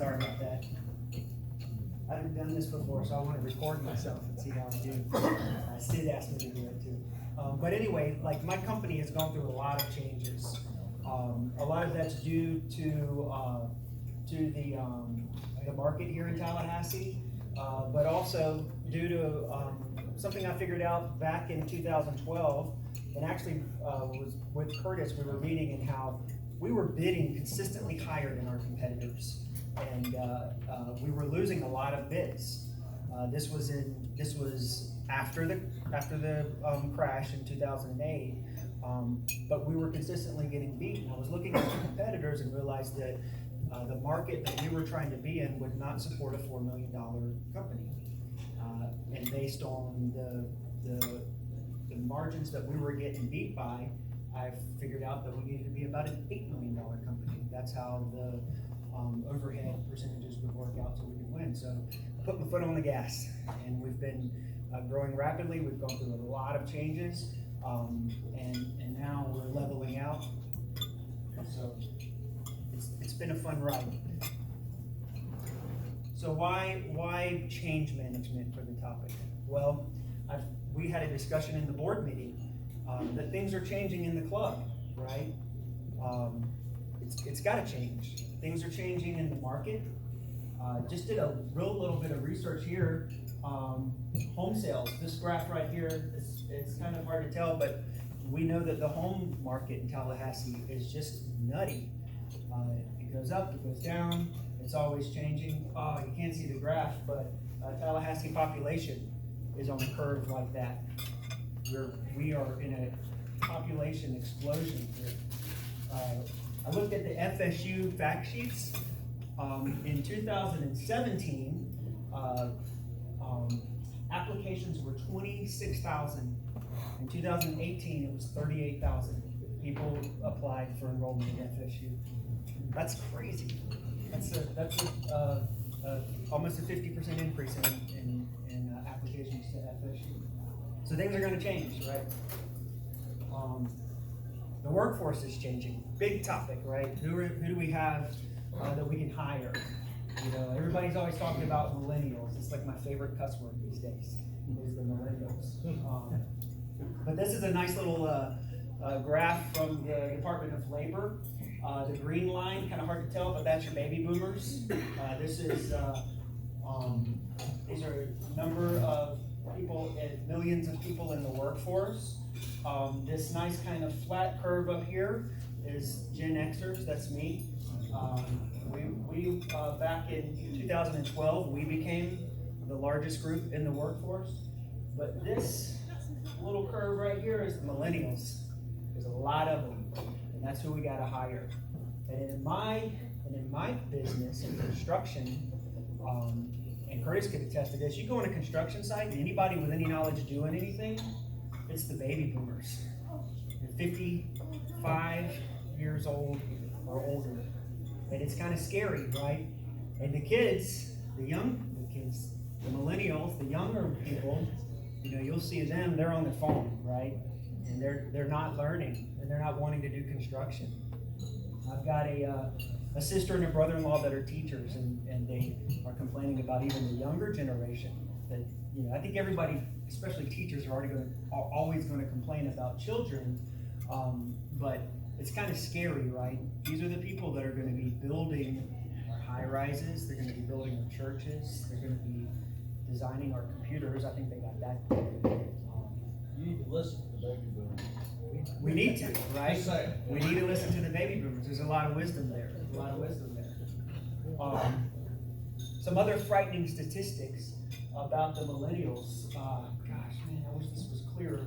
Sorry about that. I haven't done this before, so I want to record myself and see how I do. Sid asked me to do it too. But anyway, like my company has gone through a lot of changes. A lot of that's due to the market here in Tallahassee, but also due to something I figured out back in 2012, and actually was with Curtis. We were meeting and how we were bidding consistently higher than our competitors, and we were losing a lot of bids. This was after the crash in 2008, but we were consistently getting beat. And I was looking at the competitors and realized that the market that we were trying to be in would not support a $4 million company, and based on the margins that we were getting beat by, I figured out that we needed to be about an $8 million company. That's how the overhead percentages would work out so we could win. So I put my foot on the gas, and we've been growing rapidly. We've gone through a lot of changes, and now we're leveling out. So it's been a fun ride. So why change management for the topic? Well, we had a discussion in the board meeting that things are changing in the club, right? It's got to change. Things are changing in the market. Just did a little bit of research here. Home sales. This graph right here, it's kind of hard to tell, but we know that the home market in Tallahassee is just nutty. It goes up, it goes down. It's always changing. You can't see the graph, but Tallahassee population is on a curve like that. We are in a population explosion here. I looked at the FSU fact sheets. In 2017, applications were 26,000. In 2018, it was 38,000 people applied for enrollment at FSU. That's crazy. That's almost a 50% increase in applications to FSU. So things are going to change, right? The workforce is changing. Big topic, right? Who do we have that we can hire? You know, everybody's always talking about millennials. It's like my favorite cuss word these days is the millennials. But this is a nice little graph from the Department of Labor. The green line, kind of hard to tell, but that's your baby boomers. This is these are a number of people, millions of people in the workforce. This nice kind of flat curve up here is Gen Xers. That's me. We back in 2012, we became the largest group in the workforce. But this little curve right here is the millennials. There's a lot of them, and that's who we got to hire. And in my business in construction, and Curtis could attest to this, you go on a construction site, and anybody with any knowledge doing anything, it's the baby boomers. They're 55 years old or older. And it's kind of scary, right? And the kids, the millennials, the younger people, you know, you'll see them, they're on their phone, right? And they're not learning, and they're not wanting to do construction. I've got a sister and a brother-in-law that are teachers, and they are complaining about even the younger generation. That, you know, I think everybody, especially teachers, are always going to complain about children, but it's kind of scary, right? These are the people that are going to be building our high-rises. They're going to be building our churches. They're going to be designing our computers. I think they got that. You need to listen to the baby boomers. We need to, right? We need to listen to the baby boomers. There's a lot of wisdom there. Some other frightening statistics about the millennials. Gosh, man, I wish this was clearer.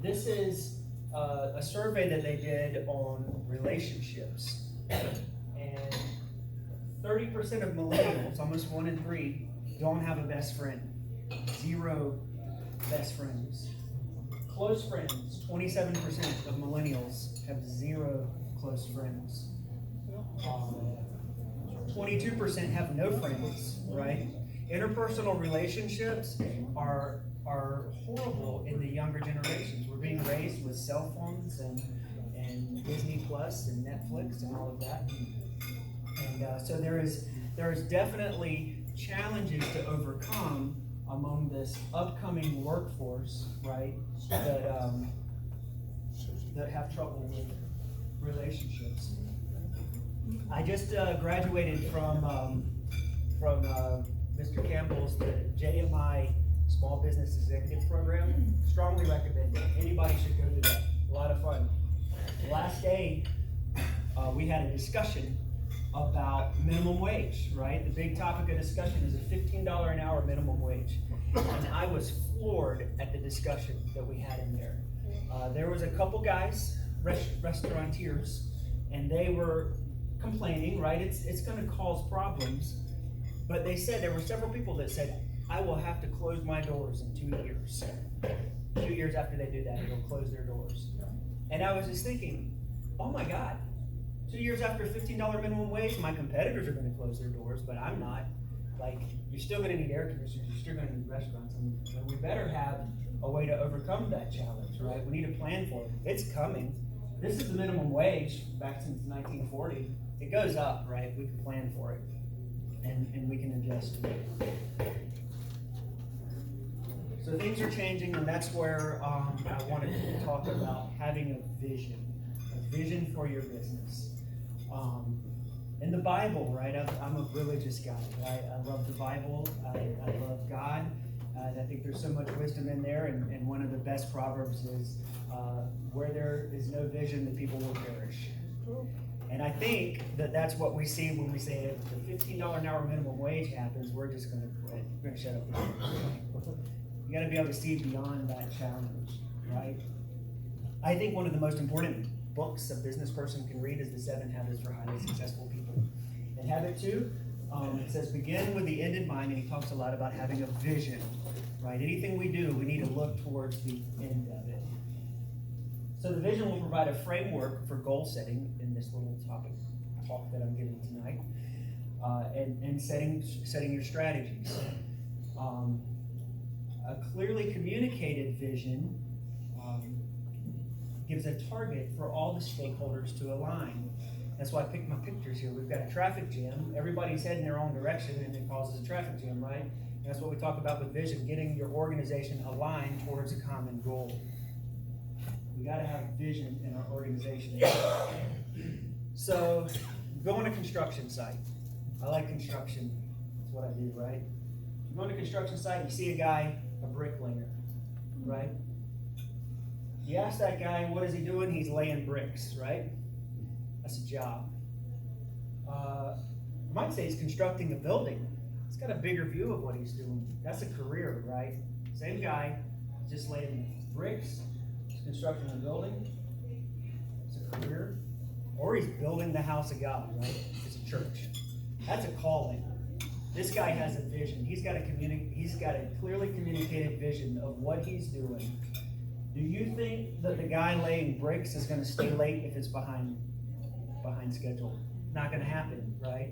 This is a survey that they did on relationships, and 30% of millennials, almost 1 in 3, don't have a best friend. 0 best friends. Close friends, 27% of millennials have 0 close friends. 22% have no friends, right? Interpersonal relationships are horrible in the younger generations. We're being raised with cell phones and Disney Plus and Netflix and all of that. And so there is definitely challenges to overcome among this upcoming workforce, right? That have trouble with relationships. I just graduated from Mr. Campbell's the JMI Small Business Executive Program. Strongly recommend it. Anybody should go to that. A lot of fun. Last day, we had a discussion about minimum wage, right? The big topic of discussion is a $15 an hour minimum wage. And I was floored at the discussion that we had in there. There was a couple guys, restaurateurs, and they were complaining, right? It's gonna cause problems. But they said, there were several people that said, I will have to close my doors in 2 years. 2 years after they do that, they'll close their doors. And I was just thinking, oh my God, 2 years after $15 minimum wage, my competitors are gonna close their doors, but I'm not. Like, you're still gonna need air conditioners, you're still gonna need restaurants, and we better have a way to overcome that challenge, right? We need a plan for it. It's coming. This is the minimum wage back since 1940. It goes up, right? We can plan for it, and we can adjust to it. So things are changing, and that's where I wanted to talk about having a vision for your business. In the Bible, right? I'm a religious guy, right? I love the Bible. I love God. And I think there's so much wisdom in there. And one of the best proverbs is, where there is no vision, the people will perish. And I think that's what we see when we say if the $15 an hour minimum wage happens, we're just going to quit. We're going to shut up. You got to be able to see beyond that challenge, right? I think one of the most important books a business person can read is The 7 Habits for Highly Successful People. And habit 2, it says begin with the end in mind, and he talks a lot about having a vision, right? Anything we do, we need to look towards the end of it. So the vision will provide a framework for goal setting in this little talk that I'm giving tonight, and setting your strategies. A clearly communicated vision gives a target for all the stakeholders to align. That's why I picked my pictures here. We've got a traffic jam. Everybody's heading their own direction, and it causes a traffic jam, right? And that's what we talk about with vision, getting your organization aligned towards a common goal. We got to have vision in our organization. So, go on a construction site. I like construction. That's what I do, right? You go on a construction site, you see a guy, a bricklayer, right? You ask that guy, what is he doing? He's laying bricks, right? That's a job. I might say he's constructing a building. He's got a bigger view of what he's doing. That's a career, right? Same guy, just laying bricks, he's constructing a building. It's a career. Or he's building the house of God, right? It's a church. That's a calling. This guy has a vision. He's got a clearly communicated vision of what he's doing. Do you think that the guy laying bricks is going to stay late if it's behind schedule? Not going to happen, right?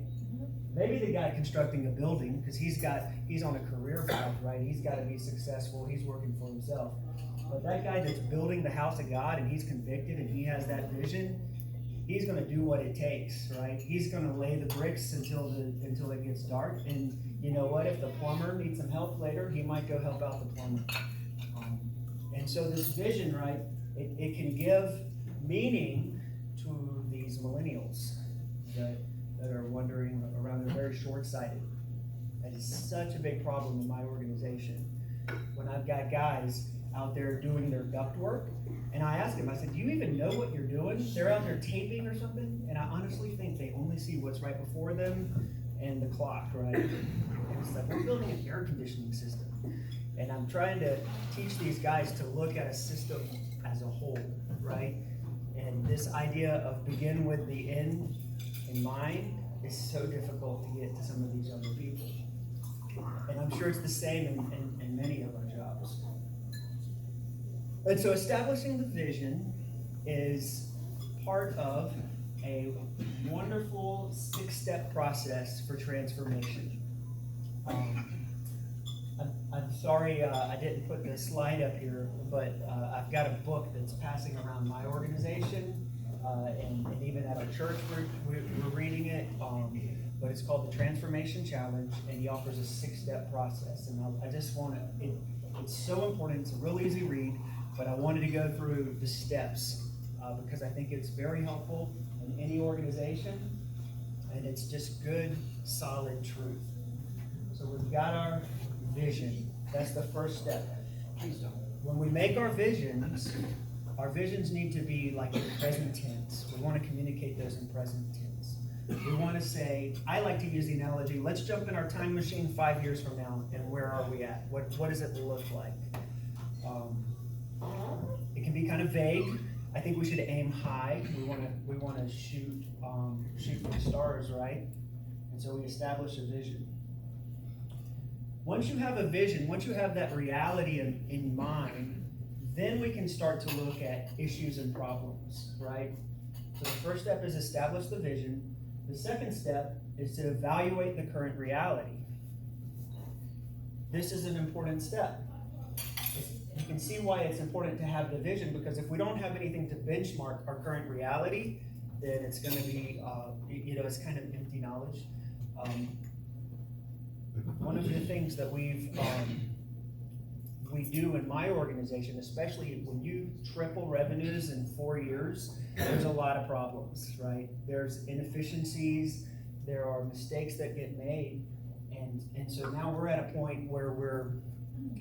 Maybe the guy constructing a building, because he's on a career path, right? He's got to be successful. He's working for himself. But that guy that's building the house of God, and he's convicted and he has that vision, he's going to do what it takes, right? He's going to lay the bricks until it gets dark. And you know what? If the plumber needs some help later, he might go help out the plumber. And so this vision, right, it can give meaning to these millennials that are wandering around. They're very short-sighted. That is such a big problem in my organization. When I've got guys out there doing their duct work, and I ask them, I said, do you even know what you're doing? They're out there taping or something, and I honestly think they only see what's right before them and the clock, right? And it's like, we're building an air conditioning system. And I'm trying to teach these guys to look at a system as a whole, right? And this idea of begin with the end in mind is so difficult to get to some of these other people. And I'm sure it's the same in many of our jobs. And so establishing the vision is part of a wonderful 6-step process for transformation. I'm sorry I didn't put the slide up here, but I've got a book that's passing around my organization, and even at our church, we're reading it, but it's called the Transformation Challenge, and he offers a 6-step process, and I just want to, it's so important, it's a real easy read, but I wanted to go through the steps, because I think it's very helpful in any organization, and it's just good, solid truth. So we've got our vision, that's the first step. When we make our visions need to be like in present tense. We want to communicate those in present tense. We want to say, I like to use the analogy, let's jump in our time machine 5 years from now, and where are we at? What does it look like? It can be kind of vague. I think we should aim high. We want to shoot for the stars, right? And so we establish a vision. Once you have a vision, once you have that reality in mind, then we can start to look at issues and problems, right? So the first step is establish the vision. The second step is to evaluate the current reality. This is an important step. You can see why it's important to have the vision, because if we don't have anything to benchmark our current reality, then it's going to be, it's kind of empty knowledge. One of the things that we do in my organization, especially when you triple revenues in 4 years, there's a lot of problems, right? There's inefficiencies, there are mistakes that get made, and so now we're at a point where we're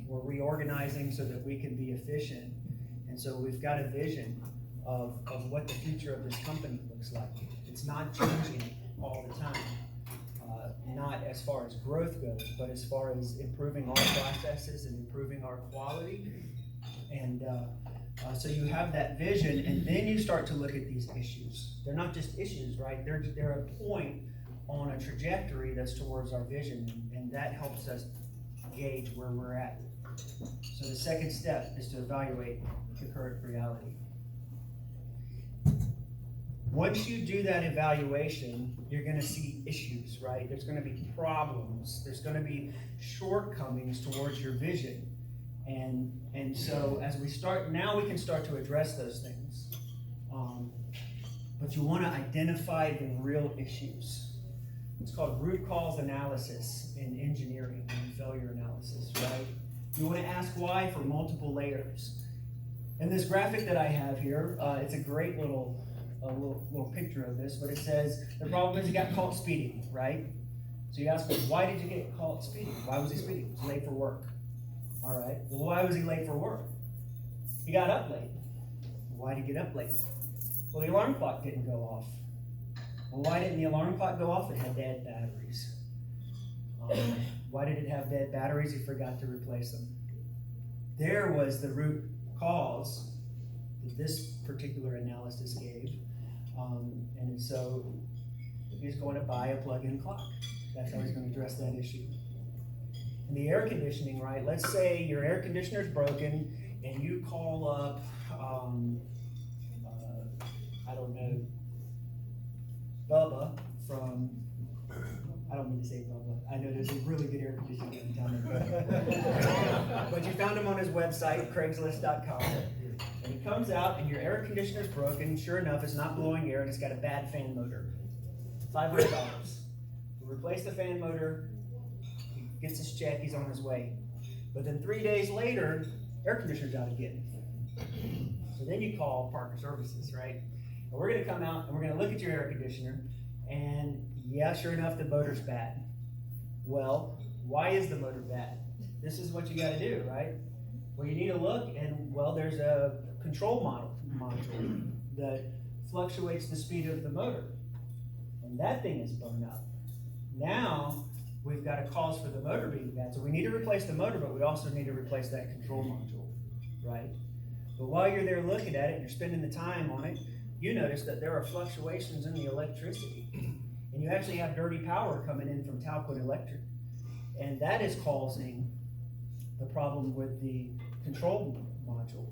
reorganizing so that we can be efficient, and so we've got a vision of what the future of this company looks like. It's not changing all the time. Not as far as growth goes, but as far as improving our processes and improving our quality. And so you have that vision, and then you start to look at these issues. They're not just issues, right? They're a point on a trajectory that's towards our vision, and that helps us gauge where we're at. So the second step is to evaluate the current reality. Once you do that evaluation, you're going to see issues, right? There's going to be problems. There's going to be shortcomings towards your vision. And so as we start, now we can start to address those things. But you want to identify the real issues. It's called root cause analysis in engineering and failure analysis, right? You want to ask why for multiple layers. And this graphic that I have here, it's a great little picture of this, but it says the problem is he got caught speeding, right? So you ask him, why did you get caught speeding? Why was he speeding? He was late for work. All right. Well, why was he late for work? He got up late. Why did he get up late? Well, the alarm clock didn't go off. Well, why didn't the alarm clock go off? It had dead batteries. Why did it have dead batteries? He forgot to replace them. There was the root cause that this particular analysis gave. And so he's going to buy a plug-in clock. That's how he's going to address that issue. And the air conditioning, right? Let's say your air conditioner's broken and you call up, I don't know, Bubba from, I don't mean to say Bubba. I know there's a really good air conditioner in town. But you found him on his website, Craigslist.com. And he comes out and your air conditioner's broken. Sure enough, it's not blowing air and it's got a bad fan motor. $500. We replace the fan motor. He gets his check. He's on his way. But then 3 days later, air conditioner's out again. So then you call Partner Services, right? And we're going to come out and we're going to look at your air conditioner. And yeah, sure enough, the motor's bad. Well, why is the motor bad? This is what you got to do, right? Well, you need to look, and well, there's a control module that fluctuates the speed of the motor, and that thing is blown up. Now we've got a cause for the motor being bad, so we need to replace the motor, but we also need to replace that control module, right? But while you're there looking at it and you're spending the time on it, you notice that there are fluctuations in the electricity, and you actually have dirty power coming in from Talcott Electric, and that is causing the problem with the control module.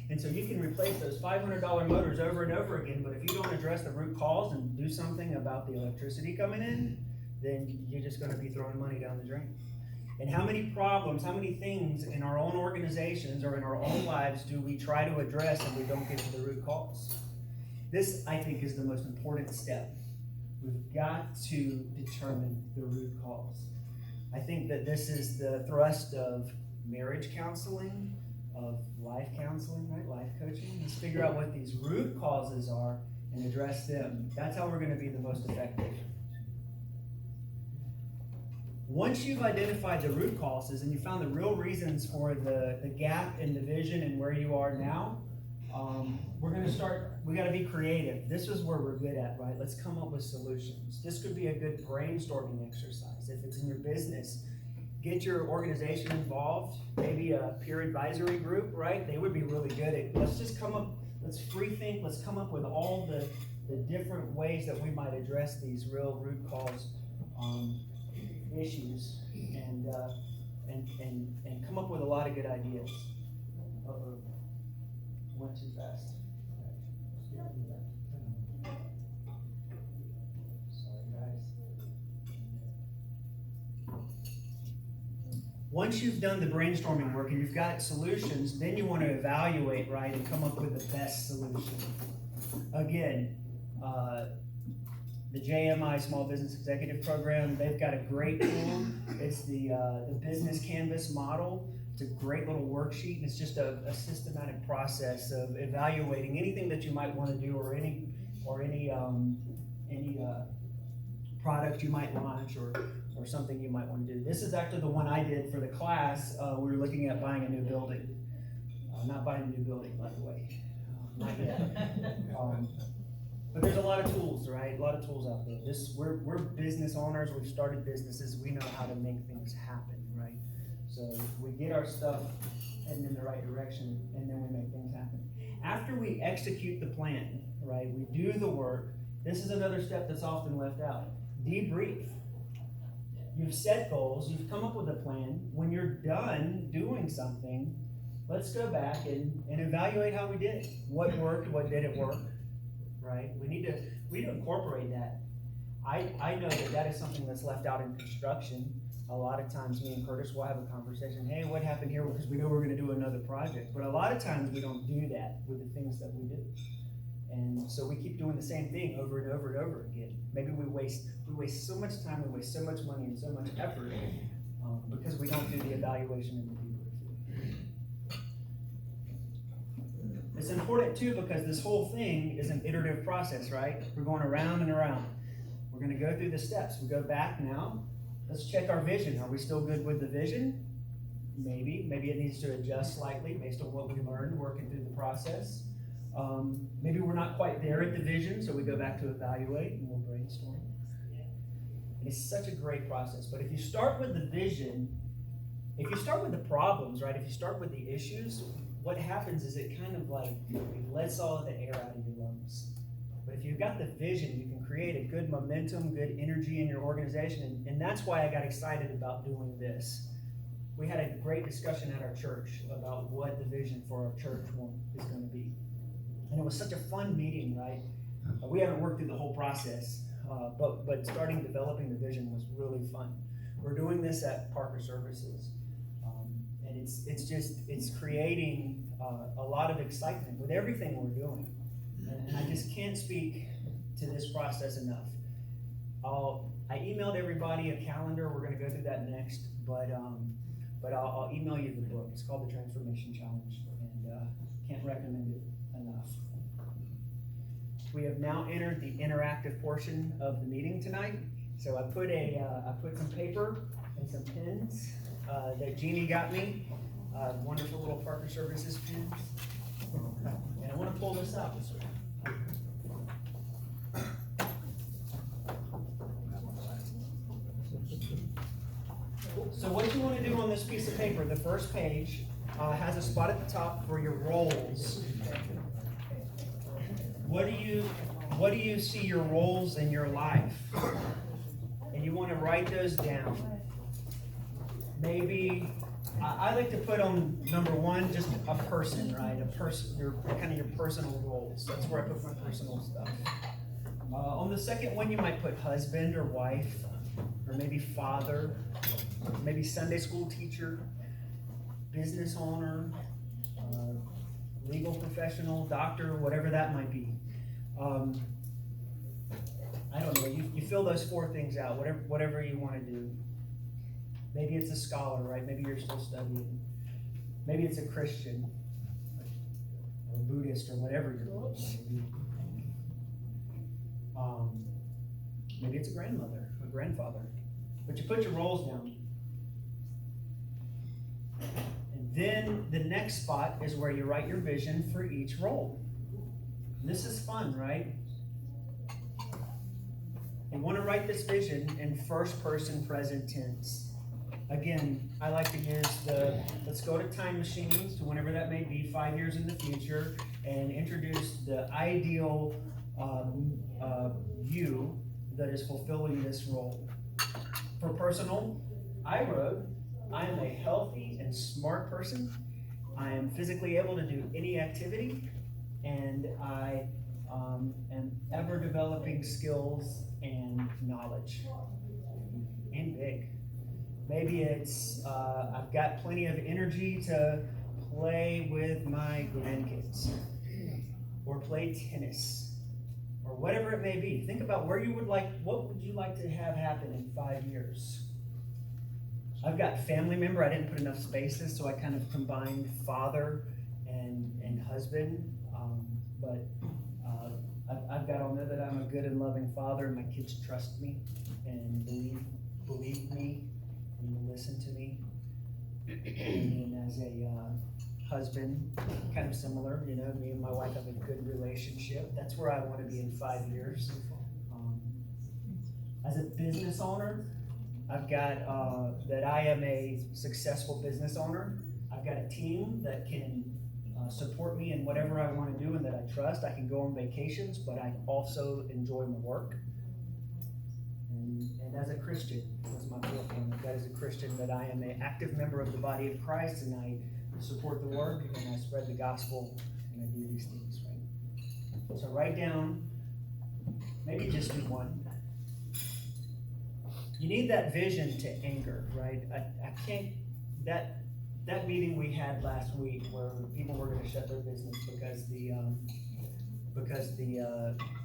And so you can replace those $500 motors over and over again, but if you don't address the root cause and do something about the electricity coming in, then you're just going to be throwing money down the drain. And how many problems, how many things in our own organizations or in our own lives do we try to address and we don't get to the root cause? This, I think, is the most important step. We've got to determine the root cause. I think that this is the thrust of marriage counseling, of life counseling, right? Life coaching. Let's figure out what these root causes are and address them. That's how we're going to be the most effective. Once you've identified the root causes and you found the real reasons for the gap in the vision and where you are now, we're going to start, we got to be creative. This is where we're good at, right? Let's come up with solutions. This could be a good brainstorming exercise. If it's in your business, get your organization involved, maybe a peer advisory group, right? They would be really good at, let's just come up, let's free think, let's come up with all the different ways that we might address these real root cause issues and come up with a lot of good ideas. Uh-oh. Went too fast. Sorry, guys. Once you've done the brainstorming work and you've got solutions, then you want to evaluate, right, and come up with the best solution. Again, the JMI Small Business Executive Program, they've got a great tool. It's the Business Canvas model. It's a great little worksheet, and it's just a systematic process of evaluating anything that you might want to do, or any product you might launch, or something you might want to do. This is actually the one I did for the class. We were looking at buying a new building. Not buying a new building, by the way. Not yet. But there's a lot of tools, right? A lot of tools out there. We're business owners. We've started businesses. We know how to make things happen, right? So we get our stuff heading in the right direction, and then we make things happen. After we execute the plan, right, we do the work. This is another step that's often left out. Debrief. You've set goals. You've come up with a plan. When you're done doing something, let's go back and evaluate how we did it. What worked? What didn't work? Right? We need to incorporate that. I know that is something that's left out in construction. A lot of times me and Curtis will have a conversation, hey, what happened here? Because we know we're going to do another project. But a lot of times we don't do that with the things that we do. And so we keep doing the same thing over and over and over again. Maybe we waste so much time, we waste so much money and so much effort because we don't do the evaluation and the debrief. It's important too because this whole thing is an iterative process, right? We're going around and around. We're going to go through the steps. We go back now. Let's check our vision. Are we still good with the vision? Maybe. Maybe it needs to adjust slightly based on what we learned working through the process. Maybe we're not quite there at the vision, so we go back to evaluate and we'll brainstorm. And it's such a great process. But if you start with the vision, if you start with the problems, right? If you start with the issues, what happens is it kind of like it lets all of the air out of your lungs. But if you've got the vision, you can create a good momentum, good energy in your organization. And that's why I got excited about doing this. We had a great discussion at our church about what the vision for our church is going to be. And it was such a fun meeting, right? We haven't worked through the whole process, but starting developing the vision was really fun. We're doing this at Parker Services. And it's creating a lot of excitement with everything we're doing. And I just can't speak to this process enough. I emailed everybody a calendar. We're going to go through that next, but I'll email you the book. It's called The Transformation Challenge, and can't recommend it enough. We have now entered the interactive portion of the meeting tonight. So I put some paper and some pens that Jeannie got me. Wonderful little Parker Services pens. And I want to pull this out this way. So what you want to do on this piece of paper, the first page has a spot at the top for your roles. What do you see your roles in your life? And you want to write those down. Maybe I like to put on number one just a person, right? A person, your personal roles. That's where I put my personal stuff. On the second one, you might put husband or wife, or maybe father, maybe Sunday school teacher, business owner, legal professional, doctor, whatever that might be. I don't know, you fill those 4 things out, whatever you want to do. Maybe it's a scholar, right? Maybe you're still studying. Maybe it's a Christian, or a Buddhist, or whatever you're going to be. Maybe it's a grandmother, a grandfather. But you put your roles down. And then the next spot is where you write your vision for each role. And this is fun, right? You want to write this vision in first person present tense. Again, I like to use let's go to time machines to whenever that may be, 5 years in the future, and introduce the ideal you that is fulfilling this role. For personal, I wrote, I am a healthy and smart person. I am physically able to do any activity, and I am ever developing skills and knowledge. And big. Maybe it's, I've got plenty of energy to play with my grandkids, or play tennis, or whatever it may be. Think about what would you like to have happen in 5 years? I've got family member. I didn't put enough spaces, so I kind of combined father and husband. But I've got on there that I'm a good and loving father, and my kids trust me and believe me and listen to me. And then as a husband, kind of similar, me and my wife have a good relationship. That's where I want to be in 5 years. As a business owner, I've got that I am a successful business owner. I've got a team that can support me in whatever I want to do and that I trust. I can go on vacations, but I also enjoy my work. And as a Christian, that's my 4th one. That is a Christian, that I am an active member of the body of Christ, and I support the work, and I spread the gospel, and I do these things, right? So write down, maybe just do one. You need that vision to anchor, right? I can't, that meeting we had last week where people were going to shut their business because the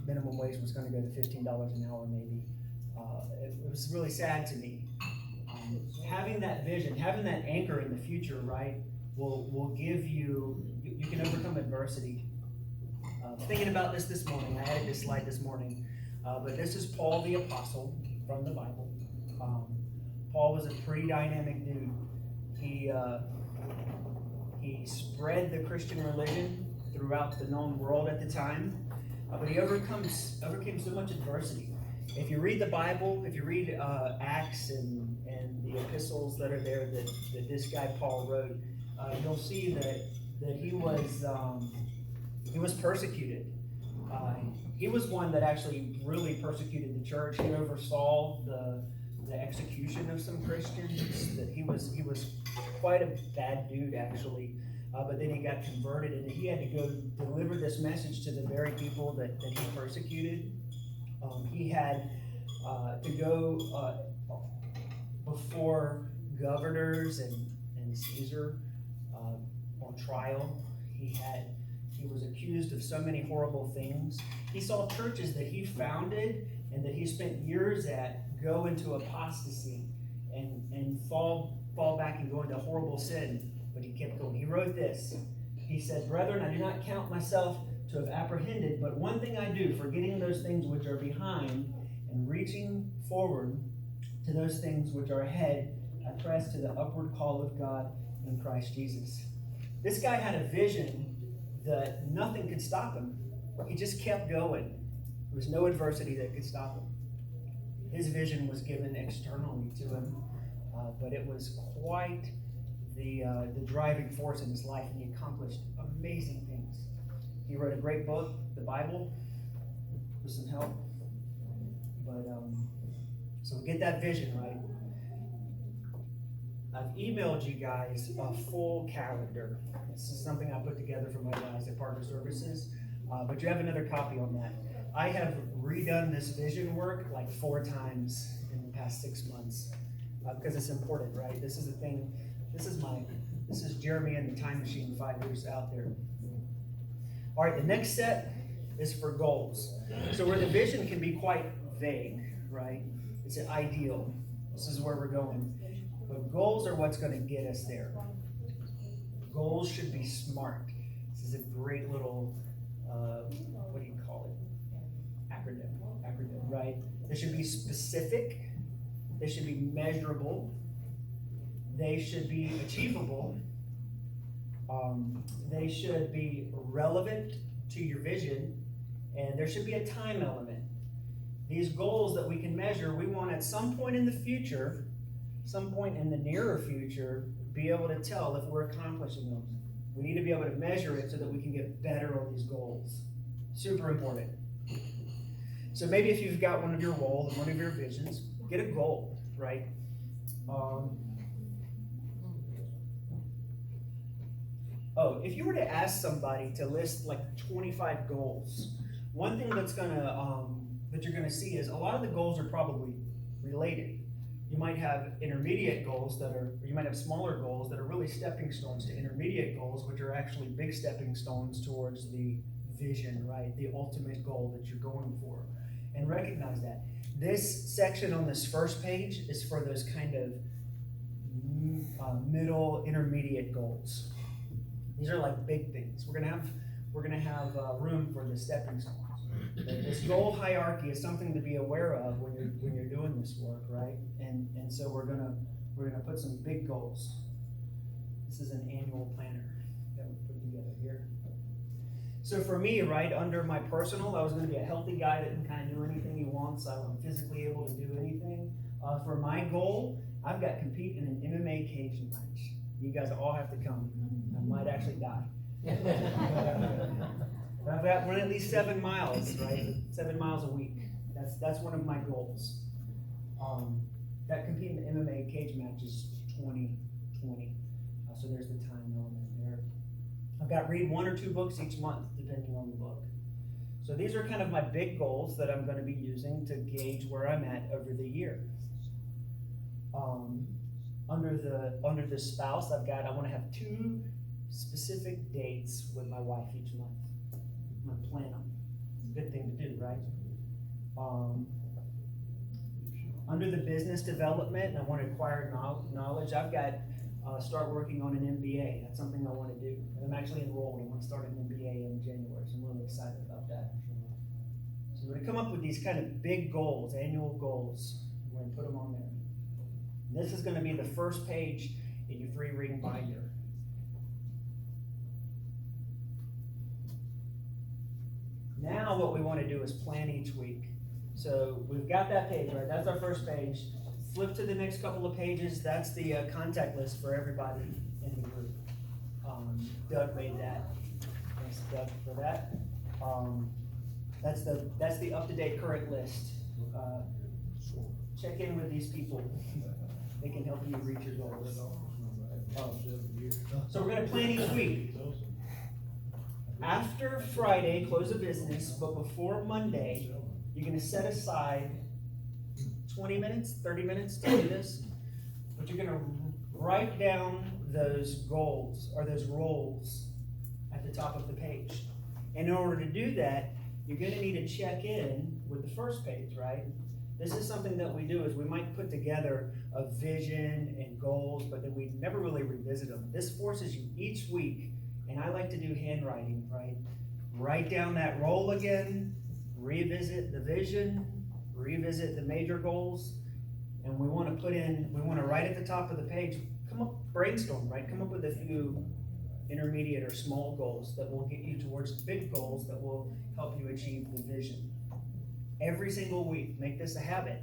minimum wage was going to go to $15 an hour maybe. It was really sad to me. Having that vision, having that anchor in the future, right, will give you can overcome adversity. Thinking about this morning, I added this slide this morning, but this is Paul the Apostle from the Bible. Paul was a pretty dynamic dude. He spread the Christian religion throughout the known world at the time, but he overcame so much adversity. If you read the Bible, if you read Acts and the epistles that are there that this guy Paul wrote, you'll see that he was persecuted. He was one that actually really persecuted the church. He oversaw the execution of some Christians. That he was quite a bad dude, actually. But then he got converted, and he had to go deliver this message to the very people that he persecuted. He had to go before governors and Caesar on trial. He was accused of so many horrible things. He saw churches that he founded and that he spent years at go into apostasy and fall back and go into horrible sin, but he kept going. He wrote this. He said, "Brethren, I do not count myself to have apprehended, but one thing I do, forgetting those things which are behind and reaching forward to those things which are ahead, I press to the upward call of God in Christ Jesus." This guy had a vision that nothing could stop him. He just kept going. There was no adversity that could stop him. His vision was given externally to him, but it was quite the driving force in his life, and he accomplished amazing things. He wrote a great book, the Bible, with some help. But so get that vision right. I've emailed you guys a full calendar. This is something I put together for my guys at Partner Services, but you have another copy on that. I have redone this vision work like 4 times in the past 6 months because it's important, right? This is a thing. This is Jeremy and the Time Machine 5 years out there. All right, the next set is for goals. So where the vision can be quite vague, right? It's an ideal. This is where we're going. But goals are what's going to get us there. Goals should be SMART. This is a great little, what do you call it? Acronym, right? They should be specific. They should be measurable. They should be achievable. They should be relevant to your vision, and there should be a time element. These goals that we can measure, we want at some point in the future, some point in the nearer future, be able to tell if we're accomplishing them. We need to be able to measure it so that we can get better on these goals. Super important. So maybe if you've got one of your goals, one of your visions, get a goal, right? If you were to ask somebody to list like 25 goals, one thing that you're gonna see is a lot of the goals are probably related. You might have intermediate goals or you might have smaller goals that are really stepping stones to intermediate goals, which are actually big stepping stones towards the vision, right? The ultimate goal that you're going for. And recognize that. This section on this first page is for those kind of middle intermediate goals. These are like big things. We're gonna have room for the stepping stones. This goal hierarchy is something to be aware of when you're doing this work, right? And so we're gonna put some big goals. This is an annual planner that we put together here. So for me, right, under my personal, I was gonna be a healthy guy that can kind of do anything he wants. I'm physically able to do anything. For my goal, I've got compete in an MMA cage match. You guys all have to come. I might actually die. I've got run at least 7 miles, right? 7 miles a week. That's one of my goals. That compete in the MMA cage match is 2020. So there's the time element there. I've got read 1 or 2 books each month, depending on the book. So these are kind of my big goals that I'm going to be using to gauge where I'm at over the year. Under the spouse, I want to have 2 specific dates with my wife each month. I'm gonna plan them. It's a good thing to do, right? Under the business development, I want to acquire knowledge. I've got start working on an MBA. That's something I want to do. And I'm actually enrolled. I want to start an MBA in January, so I'm really excited about that. So we're gonna come up with these kind of big goals, annual goals. We're gonna put them on there. This is gonna be the first page in your 3-ring binder. Now what we want to do is plan each week. So we've got that page, right? That's our first page. Flip to the next couple of pages. That's the contact list for everybody in the group. Doug made that. Thanks, Doug, for that. That's the up-to-date current list. Check in with these people. They can help you reach your goals. So we're going to plan each week. After Friday, close of business, but before Monday, you're gonna set aside 20 minutes, 30 minutes to do this, but you're gonna write down those goals or those roles at the top of the page. And in order to do that, you're gonna need to check in with the first page, right? This is something that we do is we might put together a vision and goals, but then we never really revisit them. This forces you each week. And I like to do handwriting, right? Write down that role again, revisit the vision, revisit the major goals, and we want to write at the top of the page, brainstorm, right? Come up with a few intermediate or small goals that will get you towards big goals that will help you achieve the vision. Every single week, make this a habit.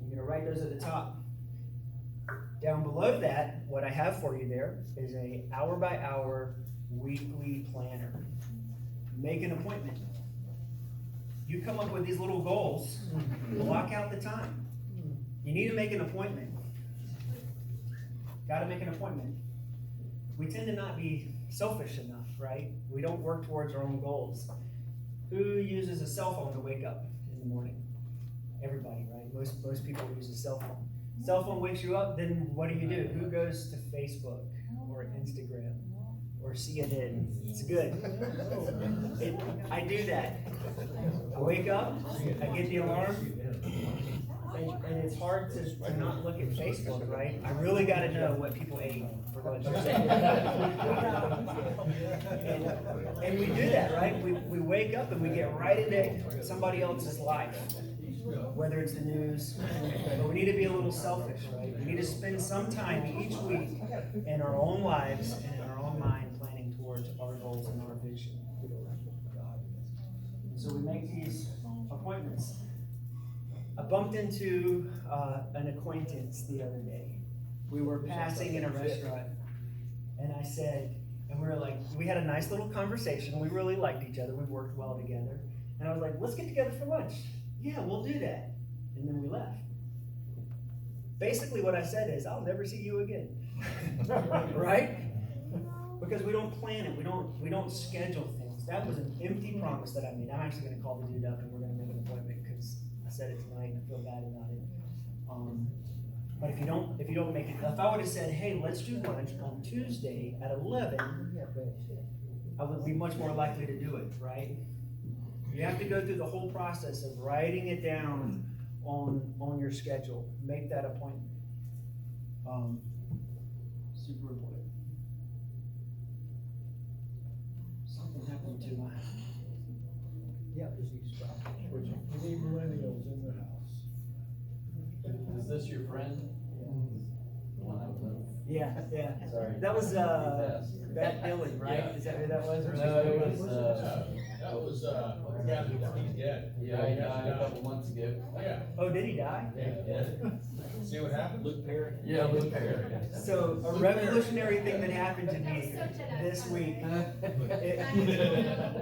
You're gonna write those at the top. Down below that, what I have for you there is a hour-by-hour weekly planner. Make an appointment. You come up with these little goals, block out the time. You need to make an appointment. Got to make an appointment. We tend to not be selfish enough, right? We don't work towards our own goals. Who uses a cell phone to wake up in the morning? Everybody, right? Most people use a cell phone. Cell phone wakes you up, then what do? Who goes to Facebook or Instagram or see you then. It's good. I do that. I wake up, I get the alarm, and it's hard to not look at Facebook, right? I really gotta know what people ate for lunch. And we do that, right? We wake up and we get right into somebody else's life, whether it's the news, but we need to be a little selfish, right? We need to spend some time each week in our own lives and in our own mind planning towards our goals and our vision. So we make these appointments. I bumped into an acquaintance the other day. We were passing in a restaurant, and I said, and we had a nice little conversation. We really liked each other. We worked well together. And I was like, let's get together for lunch. Yeah, we'll do that. And then we left. Basically what I said is, I'll never see you again. Right? Because we don't plan it. We don't schedule things. That was an empty promise that I made. I'm actually gonna call the dude up and we're gonna make an appointment because I said it tonight and I feel bad about it. But if you don't make it, if I would have said, hey, let's do lunch on Tuesday at 11, I would be much more likely to do it, right? You have to go through the whole process of writing it down on your schedule. Make that appointment. Super important. Something happened to my. Yeah, because we need millennials in the house. Is this your friend? The one I know? Yeah. Sorry. That was Beth Dillon, right? Yeah. Is that who that was? No, it was, That was, yeah, he's dead. yeah, he died a couple months ago. Yeah. Oh, did he die? Yeah. See what happened? Luke Perry. Yeah, Luke Perry. So a revolutionary thing that happened to me this week.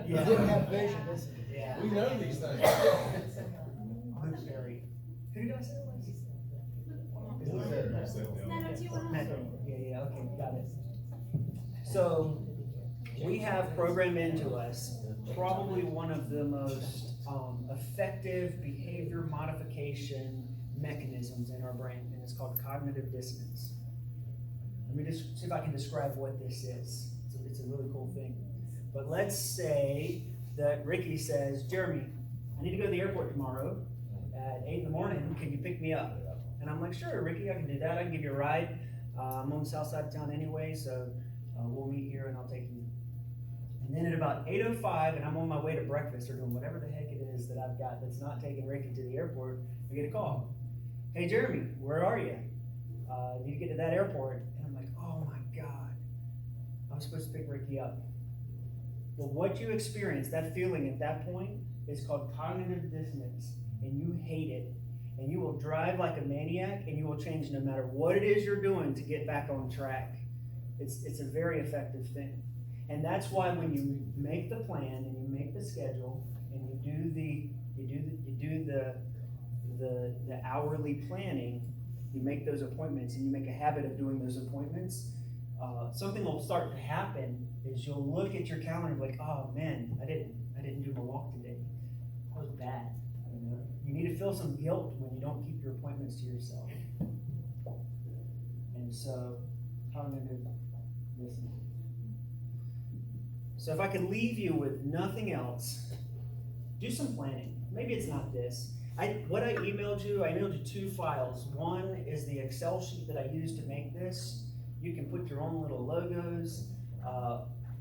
You didn't have vision, listen. Yeah. We know these things. Luke Perry. Who did I say it was? Yeah, okay, got it. So, we have programmed into us probably one of the most effective behavior modification mechanisms in our brain, and it's called cognitive dissonance. Let me just see if I can describe what this is. It's a really cool thing. But let's say that Ricky says, Jeremy, I need to go to the airport tomorrow at 8 in the morning. Can you pick me up? And I'm like, sure, Ricky, I can do that. I can give you a ride. I'm on the south side of town anyway, so we'll meet here and I'll take you. And then at about 8:05, and I'm on my way to breakfast or doing whatever the heck it is that I've got that's not taking Ricky to the airport, I get a call. Hey, Jeremy, where are you? I need to get to that airport. And I'm like, oh my God, I was supposed to pick Ricky up. Well, what you experience, that feeling at that point, is called cognitive dissonance, and you hate it. And you will drive like a maniac, and you will change no matter what it is you're doing to get back on track. It's a very effective thing. And that's why when you make the plan and you make the schedule and you do the hourly planning, you make those appointments and you make a habit of doing those appointments, something will start to happen is you'll look at your calendar and be like, oh man, I didn't do my walk today. That was bad. You need to feel some guilt when you don't keep your appointments to yourself. And so, cognitive dissonance. So if I could leave you with nothing else, do some planning. Maybe it's not this. What I emailed you 2 files. One is the Excel sheet that I used to make this. You can put your own little logos.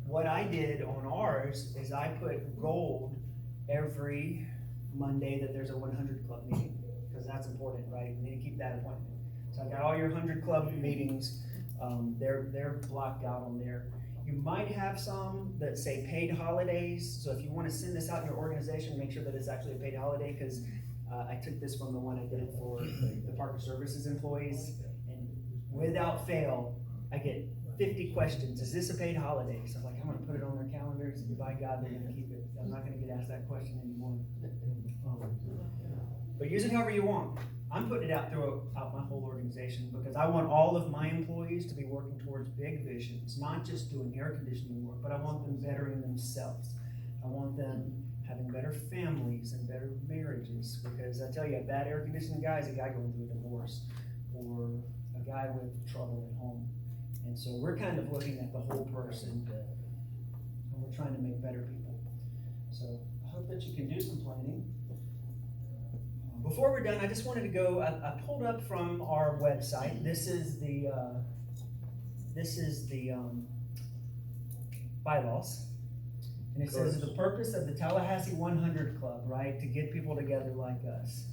What I did on ours is I put gold every Monday that there's a 100 club meeting, because that's important, right? You need to keep that appointment. So I got all your 100 club meetings, they're blocked out on there. You might have some that say paid holidays, so if you want to send this out in your organization, make sure that it's actually a paid holiday, because I took this from the one I did for the Parker Services employees, and without fail, I get 50 questions. Is this a paid holiday? So I'm like, I'm going to put it on their calendars, and by God, they're going to keep it. I'm not going to get asked that question anymore. But use it however you want. I'm putting it out throughout my whole organization because I want all of my employees to be working towards big visions, not just doing air conditioning work, but I want them bettering themselves. I want them having better families and better marriages, because I tell you, a bad air conditioning guy is a guy going through a divorce or a guy with trouble at home. And so we're kind of looking at the whole person. and we're trying to make better people. So I hope that you can do some planning. Before we're done, I just wanted to go, I pulled up from our website, this is the bylaws. And it says the purpose of the Tallahassee 100 Club, right, to get people together like us.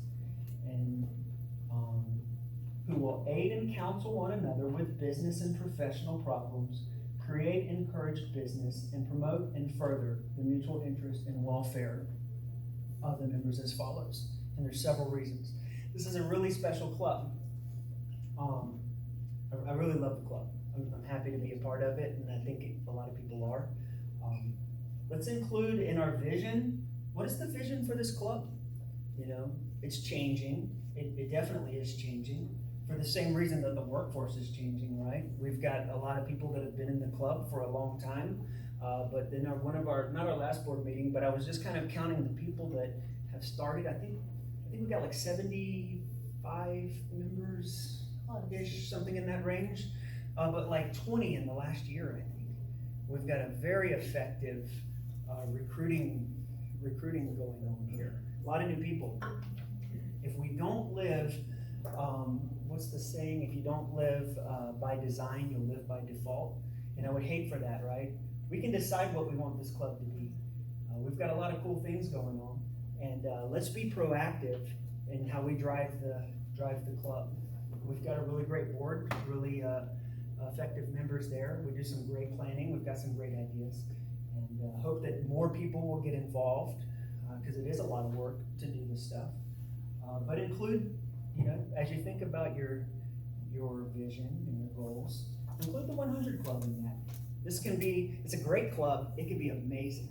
And who will aid and counsel one another with business and professional problems, create and encourage business, and promote and further the mutual interest and welfare of the members as follows. And there's several reasons. This is a really special club. I really love the club. I'm happy to be a part of it, and I think a lot of people are. Let's include in our vision, what is the vision for this club? You know, it's changing. It definitely is changing for the same reason that the workforce is changing, right? We've got a lot of people that have been in the club for a long time, but then not our last board meeting, but I was just kind of counting the people that have started. I think we got like 75 members-ish, something in that range, but like 20 in the last year, I think. We've got a very effective recruiting going on here. A lot of new people. If we don't live, what's the saying? If you don't live by design, you'll live by default. And I would hate for that, right? We can decide what we want this club to be. We've got a lot of cool things going on, and let's be proactive in how we drive the club. We've got a really great board, really effective members there. We do some great planning. We've got some great ideas, and hope that more people will get involved because it is a lot of work to do this stuff. But include, you know, as you think about your vision and your goals, include the 100 Club in that. It's a great club. It could be amazing.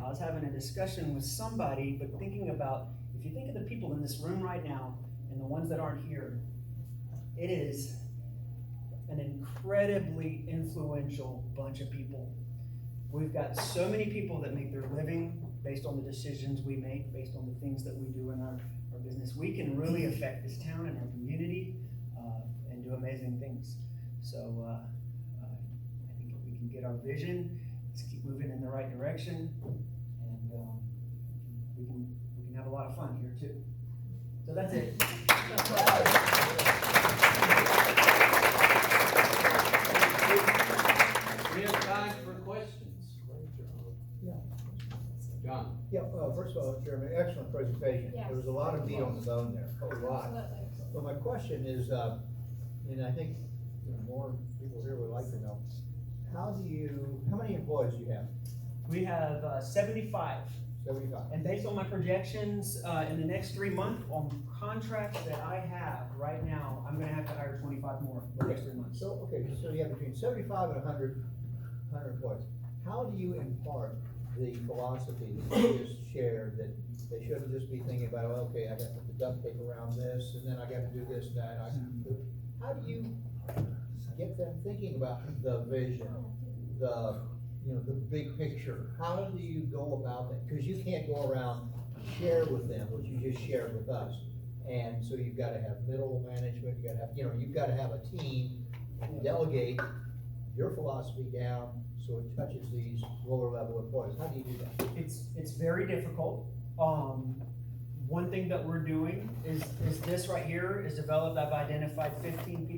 I was having a discussion with somebody, but thinking about, if you think of the people in this room right now and the ones that aren't here, it is an incredibly influential bunch of people. We've got so many people that make their living based on the decisions we make, based on the things that we do in our business. We can really affect this town and our community and do amazing things. So I think if we can get our vision, let's keep moving in the right direction, and we can have a lot of fun here too. So that's it. We have time for questions. Yeah. John? Yeah, first of all, Chairman, excellent presentation. Yes. There was a lot of meat on the bone there, a lot. Absolutely. But my question is, and I think more people here would like to know, how many employees do you have? We have 75. 75. And based on my projections, in the next 3 months, on contracts that I have right now, I'm gonna have to hire 25 more in the next 3 months. So you have between 75 and 100 employees. How do you impart the philosophy that you just shared, that they shouldn't just be thinking about, oh, okay, I got to put the duct tape around this, and then I gotta do this, and that. How do you get them thinking about the vision, the big picture? How do you go about that? Because you can't go around and share with them what you just shared with us. And so you've got to have middle management, you've got to have a team and delegate your philosophy down so it touches these lower level employees. How do you do that? It's very difficult. One thing that we're doing is this right here is developed. I've identified 15 people